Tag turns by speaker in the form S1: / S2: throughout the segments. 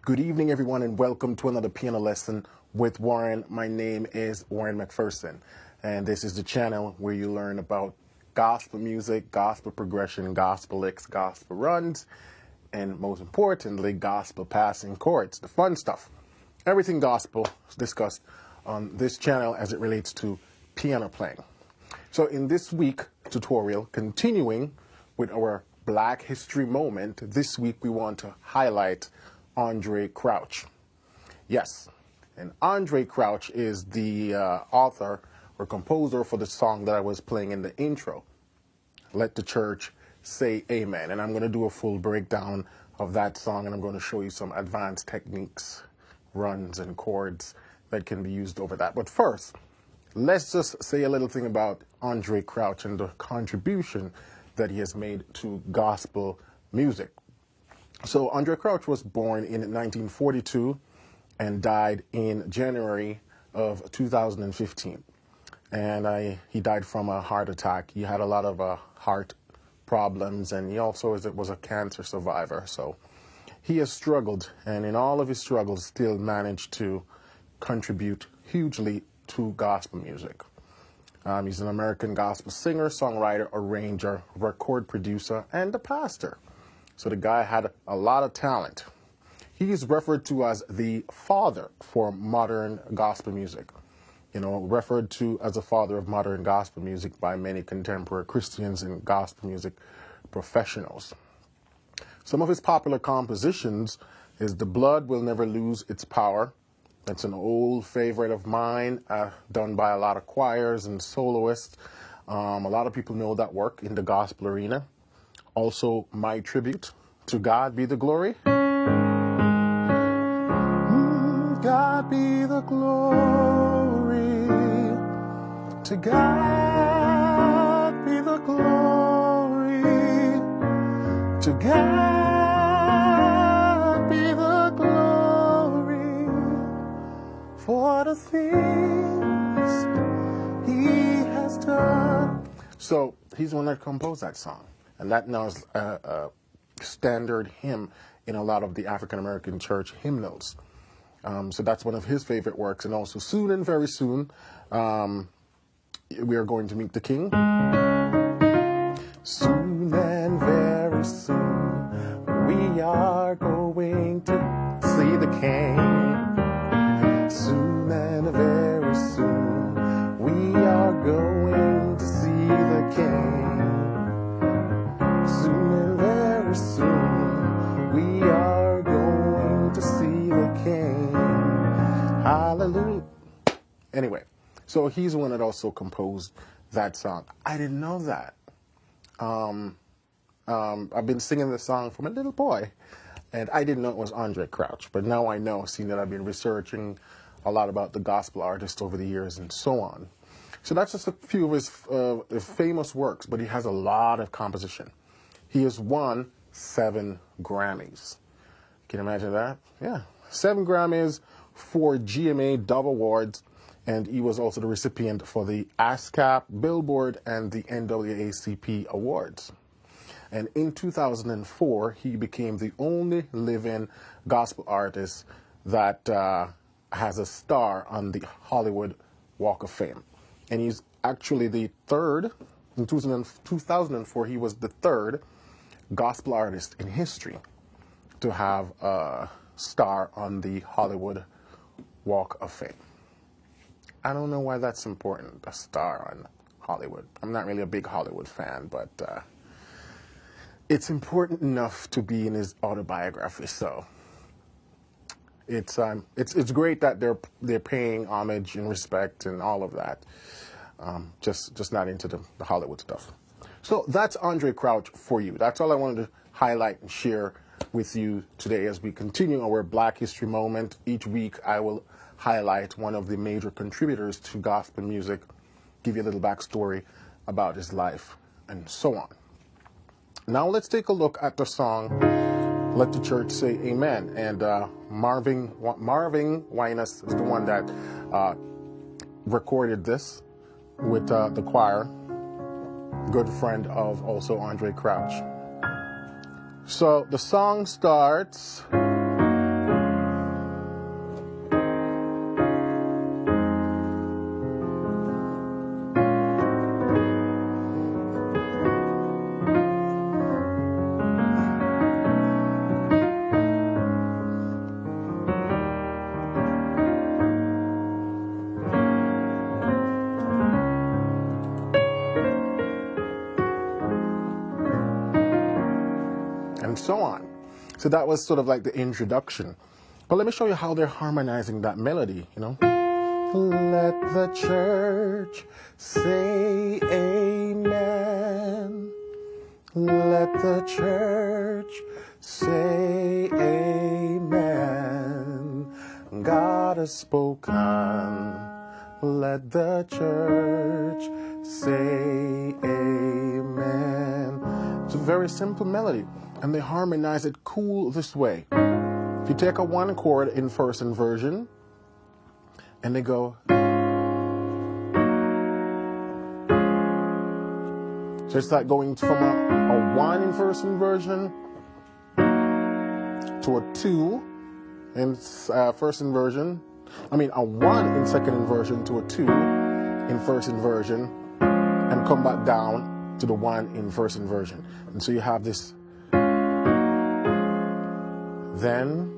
S1: Good evening, everyone, and welcome to another piano lesson with Warren. My name is Warren McPherson, and this is the channel where you learn about gospel music, gospel progression, gospel licks, gospel runs, and most importantly, gospel passing chords, the fun stuff. Everything gospel is discussed on this channel as it relates to piano playing. So in this week tutorial, continuing with our Black History moment, this week we want to highlight Andraé Crouch. Yes, and Andraé Crouch is the author or composer for the song that I was playing in the intro, Let the Church Say Amen. And I'm going to do a full breakdown of that song, and I'm going to show you some advanced techniques, runs, and chords that can be used over that. But first, let's just say a little thing about Andraé Crouch and the contribution that he has made to gospel music. So Andraé Crouch was born in 1942 and died in January of 2015. And he died from a heart attack. He had a lot of heart problems, and he also was a cancer survivor. So he has struggled, and in all of his struggles still managed to contribute hugely to gospel music. He's an American gospel singer, songwriter, arranger, record producer, and a pastor. So the guy had a lot of talent. He is referred to as the father for modern gospel music. You know, referred to as the father of modern gospel music by many contemporary Christians and gospel music professionals. Some of his popular compositions is The Blood Will Never Lose Its Power. That's an old favorite of mine, done by a lot of choirs and soloists. A lot of people know that work in the gospel arena. Also, My Tribute, To God Be the Glory. God be the glory. To God be the glory. To God be the glory for the things he has done. So he's the one that composed that song. And that now is a standard hymn in a lot of the African-American church hymnals. So that's one of his favorite works. And also soon and very soon, we are going to meet the King. Soon and very soon, we are going to see the King. Soon and very soon, we are going to see the King. Soon and very soon, we are going to see the King. Hallelujah. Anyway, so he's the one that also composed that song. I didn't know that. I've been singing this song from a little boy, and I didn't know it was Andraé Crouch. But now I know, seeing that I've been researching a lot about the gospel artist over the years and so on. So that's just a few of his famous works, but he has a lot of composition. He has won 7 Grammys. Can you imagine that? Yeah, 7 Grammys, 4 GMA Dove Awards, and he was also the recipient for the ASCAP, Billboard, and the NAACP Awards. And in 2004, he became the only living gospel artist that has a star on the Hollywood Walk of Fame. And he's actually the third, in 2004, he was the third gospel artist in history to have a star on the Hollywood Walk of Fame. I don't know why that's important, a star on Hollywood. I'm not really a big Hollywood fan, but it's important enough to be in his autobiography. So it's great that they're paying homage and respect and all of that. Just not into the Hollywood stuff. So that's Andraé Crouch for you. That's all I wanted to highlight and share with you today as we continue our Black History moment. Each week I will highlight one of the major contributors to gospel music, give you a little backstory about his life, and so on. Now let's take a look at the song Let the Church Say Amen. And Marvin Winans is the one that recorded this with the choir, good friend of also Andraé Crouch. So the song starts, so on. So that was sort of like the introduction. But let me show you how they're harmonizing that melody, you know. Let the church say amen. Let the church say amen. God has spoken. Let the church say amen. It's a very simple melody, and they harmonize it cool this way. If you take a 1 chord in first inversion, and they go, so it's like going from a 1 in first inversion to a 2 in first inversion. I mean, a 1 in second inversion to a 2 in first inversion, and come back down to the 1 in first inversion. And so you have this. Then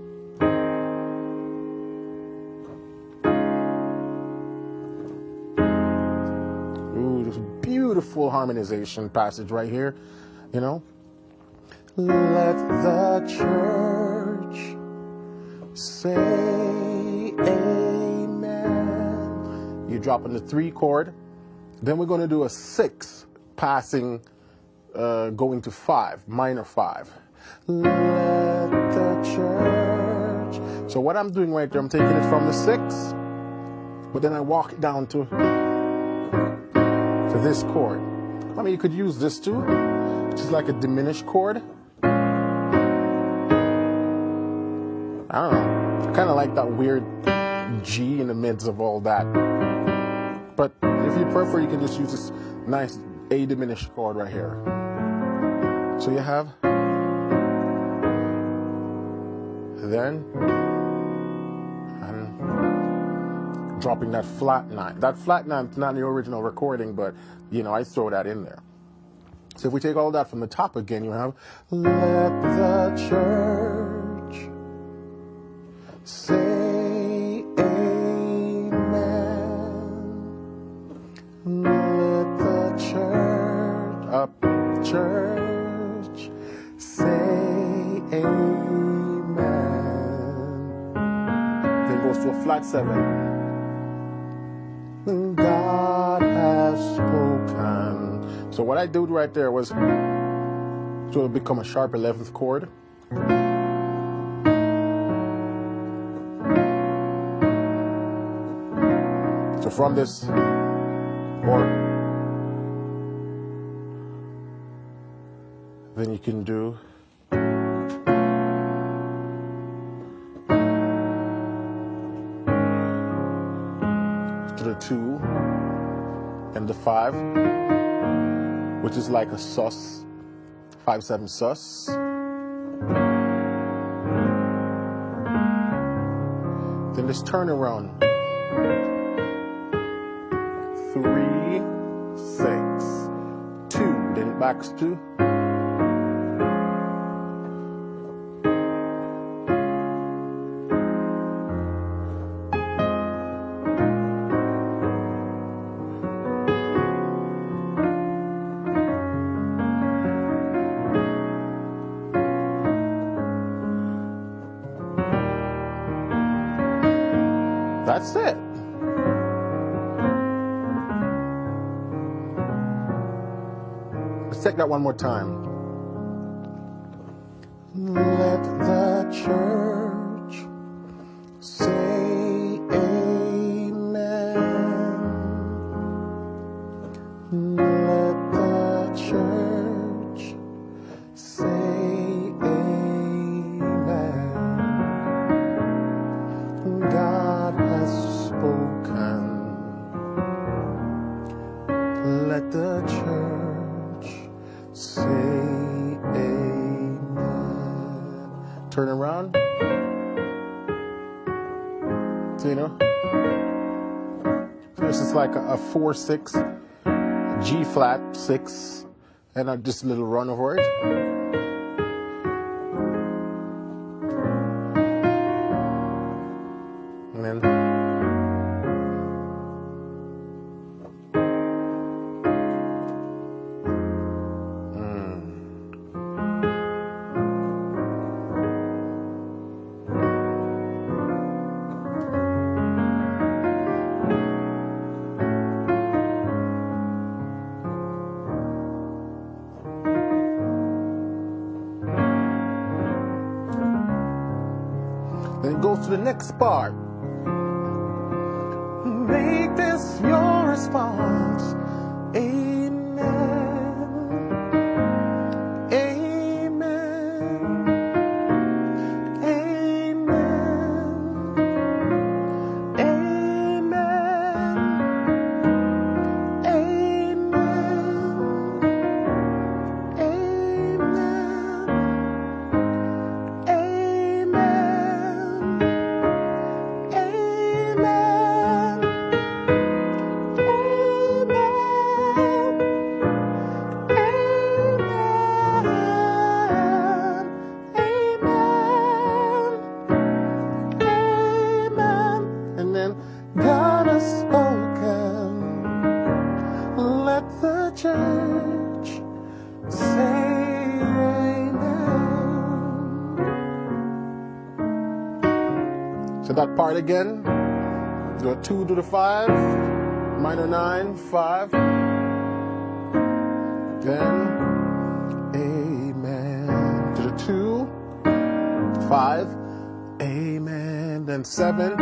S1: this beautiful harmonization passage right here, you know. Let the church say amen. You drop on the 3 chord. Then we're going to do a 6 passing, going to 5, minor 5. Let the church. So what I'm doing right there, I'm taking it from the 6, but then I walk it down to this chord. I mean, you could use this too, which is like a diminished chord. I don't know. I kind of like that weird G in the midst of all that. But if you prefer, you can just use this nice A diminished chord right here. So you have, then, and dropping that flat 9. That flat 9 is not in the original recording, but, you know, I throw that in there. So if we take all that from the top again, you have, let the church say amen. Let the church say amen. Then goes to a flat 7. God has spoken. So what I did right there was to so become a sharp 11th chord. So from this, then you can do to the 2 and the 5, which is like a sus, 5/7 sus. Then this turn around, 3, 6, 2, then it backs to. That's it. Let's take that one more time. Let the church say amen. Let the church say amen. God has spoken. Let the church say amen. Turn around. So, you know, this is like a 4/6, G flat 6, and just a little run over it. And then Then it goes to the next part. Make this your response. Amen. Amen. Amen. Amen. Amen. God has spoken, let the church say amen. So that part again, do a 2 to the 5, minor 9, 5, then amen, to the 2, 5, amen, then 7,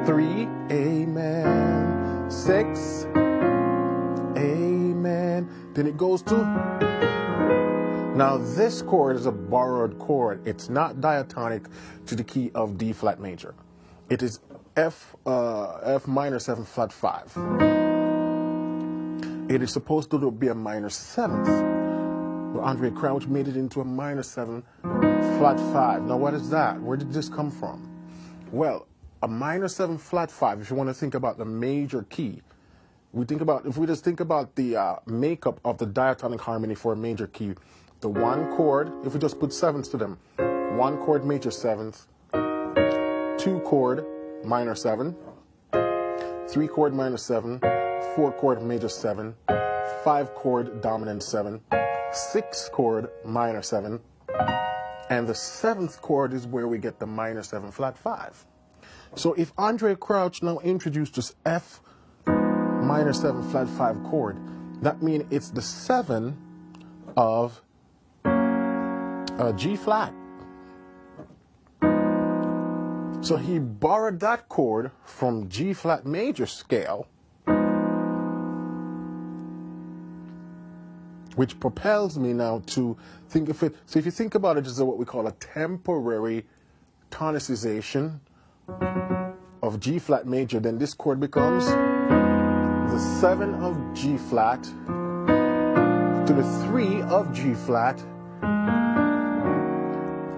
S1: 3, amen, 6, amen. Then it goes to, now this chord is a borrowed chord. It's not diatonic to the key of D flat major. It is F minor 7 flat 5. It is supposed to be a minor 7th. But Andre Crouch made it into a minor 7 flat 5. Now what is that? Where did this come from? Well, a minor 7 flat 5, if you want to think about the major key, if we just think about the makeup of the diatonic harmony for a major key, the one chord, if we just put 7s to them, 1 chord major 7th, 2 chord minor 7, 3 chord minor 7, 4 chord major 7, 5 chord dominant 7, 6 chord minor 7, and the 7th chord is where we get the minor 7 flat 5. So if Andre Crouch now introduced this F minor 7 flat 5 chord, that means it's the 7 of G flat. So he borrowed that chord from G flat major scale, which propels me now to think of it. So if you think about it as what we call a temporary tonicization of G flat major, then this chord becomes the 7 of G flat to the 3 of G flat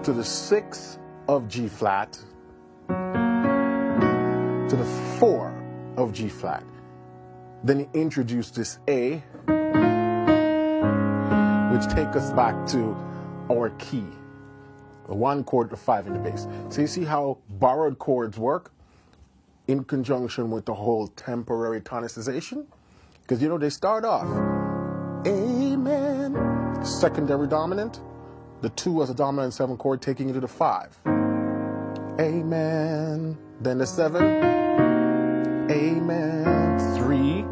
S1: to the 6 of G flat to the 4 of G flat. Then he introduced this A, which take us back to our key, the 1 chord to 5 in the bass. So you see how borrowed chords work in conjunction with the whole temporary tonicization? Because, you know, they start off, amen, secondary dominant, the 2 as a dominant 7 chord taking you to the 5, amen, then the 7, amen, 3,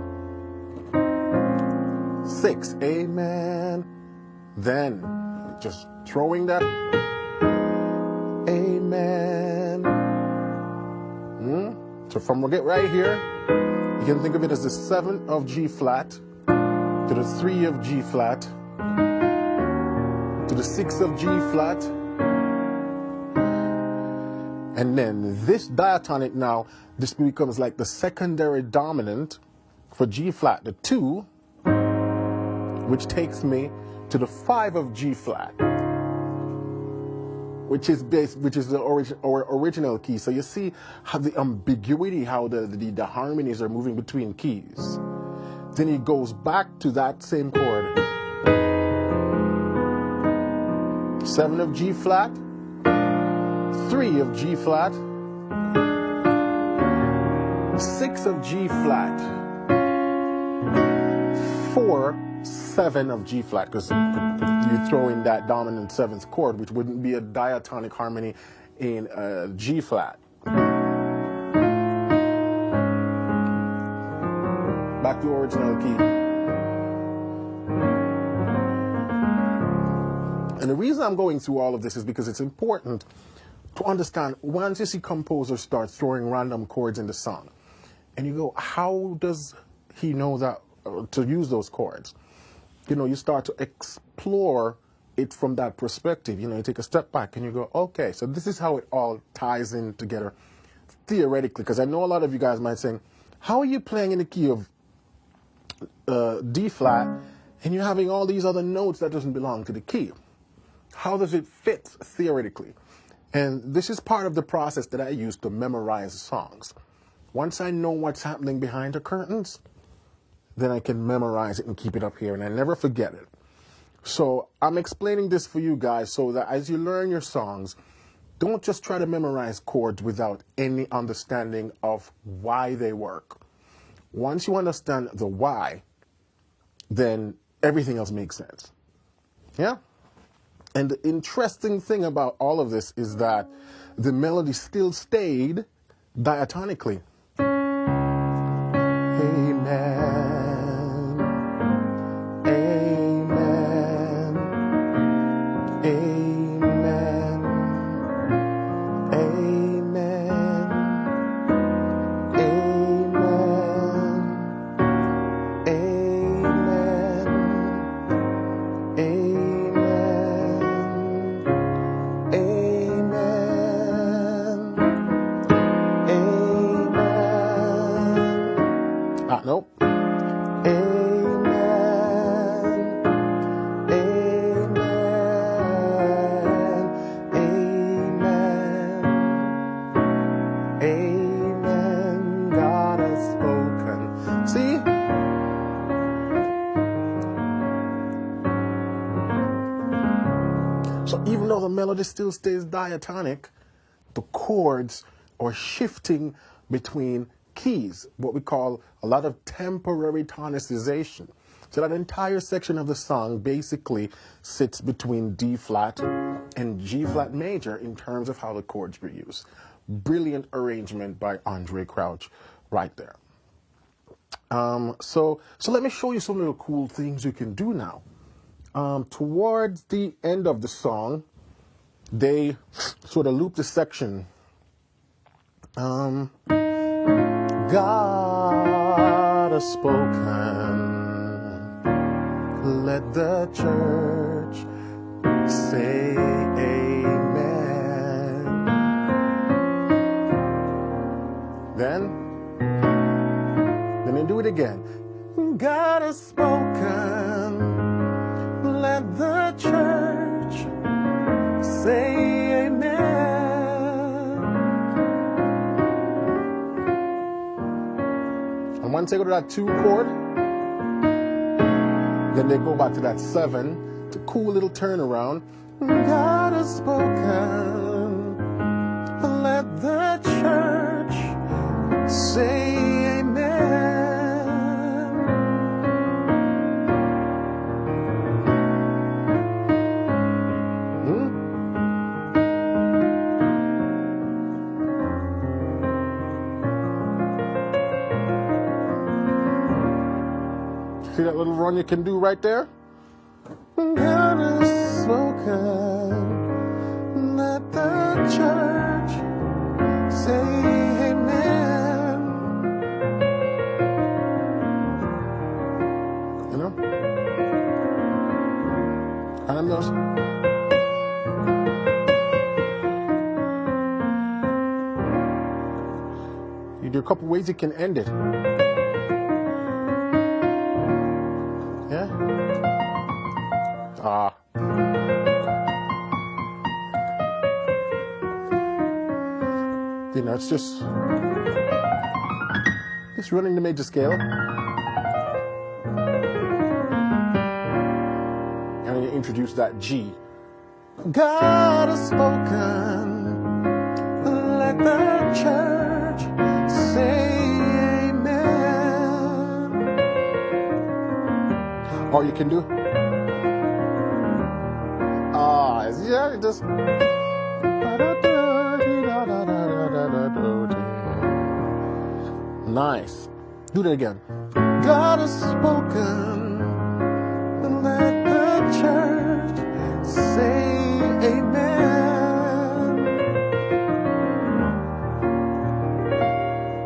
S1: 6, amen, then just throwing that, amen. So from right here, you can think of it as the 7 of G flat to the 3 of G flat to the 6 of G flat, and then this diatonic now, this becomes like the secondary dominant for G flat, the 2, which takes me to the 5 of G flat, which is the original key. So you see how the ambiguity, how the harmonies are moving between keys. Then he goes back to that same chord, 7 of G flat, 3 of G flat, 6 of G flat, 4, 7 of G flat, because you throw in that dominant 7th chord, which wouldn't be a diatonic harmony in G flat. Back to original key. And the reason I'm going through all of this is because it's important to understand, once you see composers start throwing random chords in the song, and you go, how does he know that to use those chords? You know, you start to explore it from that perspective. You know, you take a step back and you go, okay, so this is how it all ties in together theoretically. Because I know a lot of you guys might say, how are you playing in the key of D flat and you're having all these other notes that doesn't belong to the key? How does it fit theoretically? And this is part of the process that I use to memorize songs. Once I know what's happening behind the curtains, then I can memorize it and keep it up here, and I never forget it. So I'm explaining this for you guys so that as you learn your songs, don't just try to memorize chords without any understanding of why they work. Once you understand the why, then everything else makes sense. Yeah? And the interesting thing about all of this is that the melody still stayed diatonically. Amen. Amen. Amen. Amen. Amen. Amen. Nope. Amen. Amen. Amen. Amen. God has spoken. See? So even though the melody still stays diatonic, the chords are shifting between keys, what we call a lot of temporary tonicization. So that entire section of the song basically sits between D flat and G flat major in terms of how the chords were used. Brilliant arrangement by Andre Crouch right there. So let me show you some little cool things you can do now. Towards the end of the song, they sort of loop the section. God has spoken, let the church say amen. Then they do it again. God has spoken, let the church say amen. And once they go to that 2 chord, then they go back to that 7. It's a cool little turnaround. God has spoken, let the church say amen. See that little run you can do right there? God has spoken, let the church say amen. You know? And I'm just... You do a couple ways you can end it. Yeah? You know, it's just running the major scale. And you introduce that G. God has spoken, let the church say amen. Or you can do yeah, just nice. Do that again. God has spoken, let the church say amen.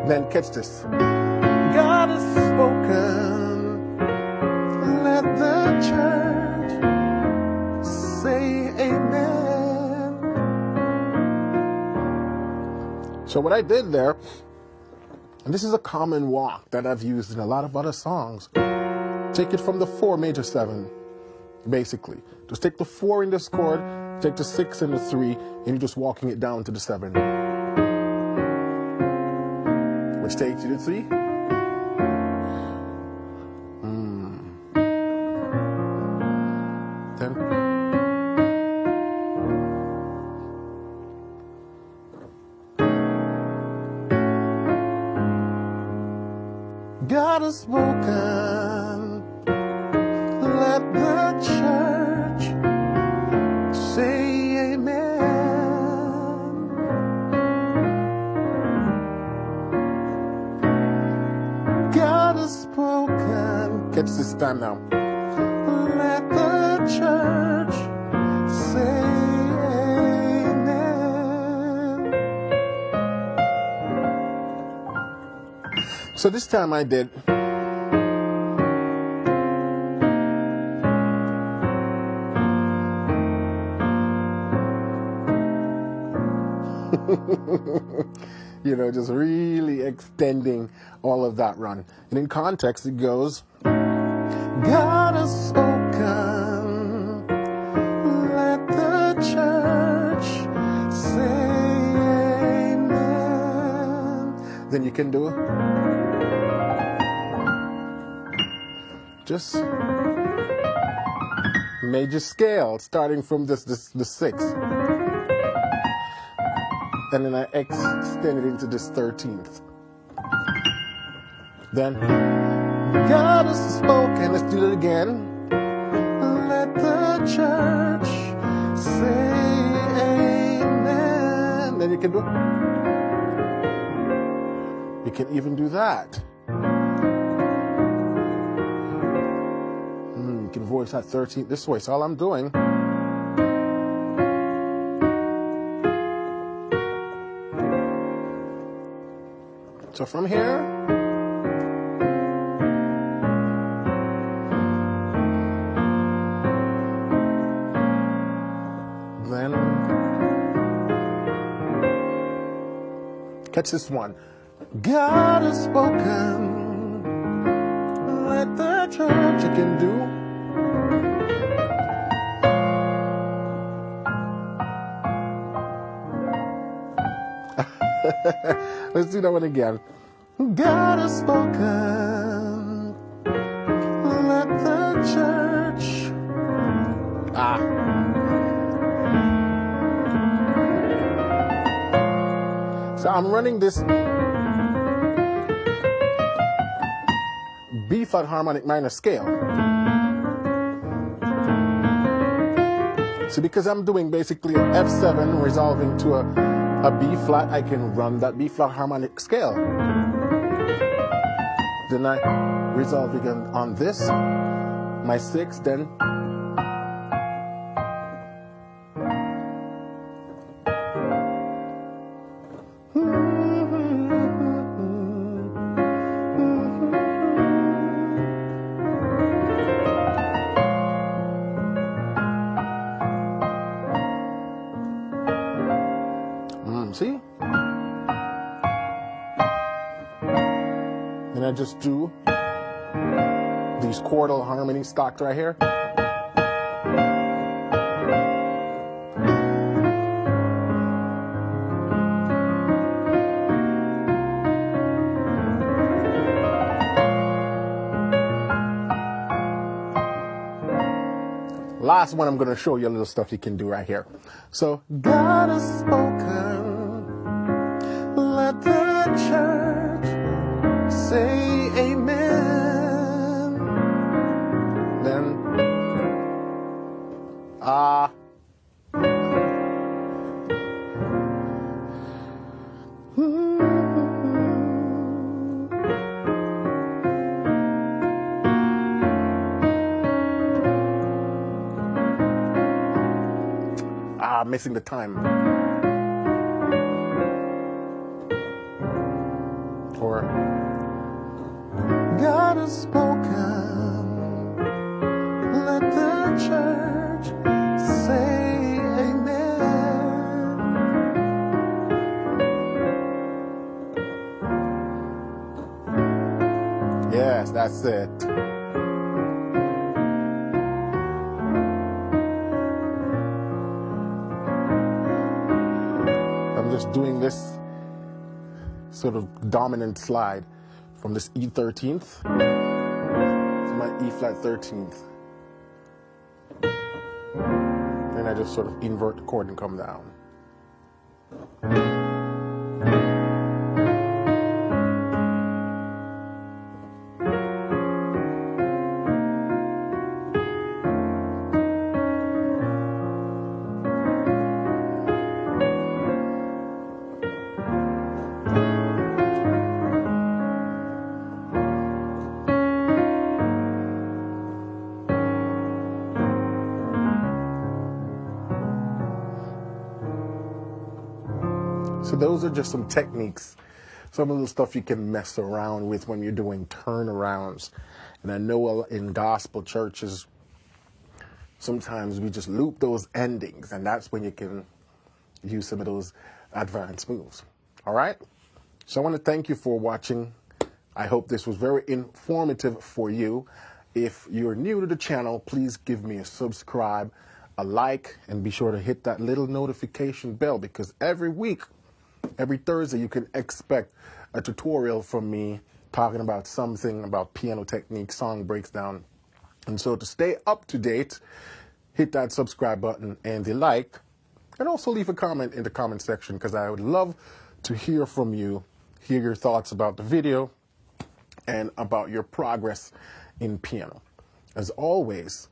S1: Then catch this. God has spoken, let the church say amen. So what I did there, and this is a common walk that I've used in a lot of other songs, take it from the 4 major 7, basically. Just take the 4 in this chord, take the 6 and the 3, and you're just walking it down to the 7. Which takes you to 3. Then God has spoken, let the church say amen. God has spoken. Catch this time now. Let the church say amen. So this time I did. You know, just really extending all of that run. And in context, it goes, God has spoken, let the church say amen. Then you can do just major scale, starting from the 6th. And then I extend it into this 13th. Then, God has spoken. Let's do it again. Let the church say amen. Then you can do it. You can even do that. You can voice that 13th this way. So all I'm doing, so from here, then catch this one. God has spoken, let the church, you can do. Let's do that one again. God has spoken, let the church. So I'm running this B flat harmonic minor scale. So because I'm doing basically an F7 resolving to a B flat, I can run that B flat harmonic scale. Then I resolve again on this, my 6, then see? And I just do these chordal harmonies stocked right here. Last one, I'm going to show you a little stuff you can do right here. So, God has spoken, let the church say amen. Then, missing the time. Or God has spoken, let the church say amen. Yes, that's it. I'm just doing this sort of dominant slide from this E13th to my E flat 13th. Then I just sort of invert the chord and come down. So those are just some techniques, some of the stuff you can mess around with when you're doing turnarounds. And I know in gospel churches, sometimes we just loop those endings, and that's when you can use some of those advanced moves. All right? So I want to thank you for watching. I hope this was very informative for you. If you're new to the channel, please give me a subscribe, a like, and be sure to hit that little notification bell, because every week, every Thursday, you can expect a tutorial from me talking about something about piano technique, song breakdown. And so to stay up to date, hit that subscribe button and the like, and also leave a comment in the comment section, because I would love to hear from you, hear your thoughts about the video and about your progress in piano. As always,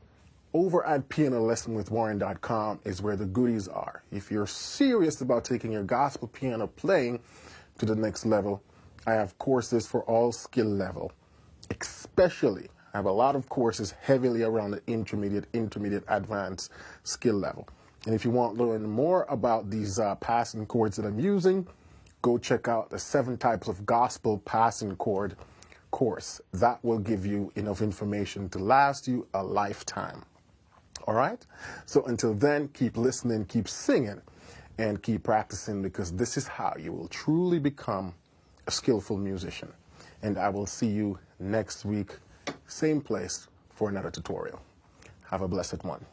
S1: over at pianolessonwithwarren.com is where the goodies are. If you're serious about taking your gospel piano playing to the next level, I have courses for all skill level. Especially, I have a lot of courses heavily around the intermediate, advanced skill level. And if you want to learn more about these passing chords that I'm using, go check out the 7 types of gospel passing chord course. That will give you enough information to last you a lifetime. All right? So until then, keep listening, keep singing, and keep practicing, because this is how you will truly become a skillful musician. And I will see you next week, same place, for another tutorial. Have a blessed one.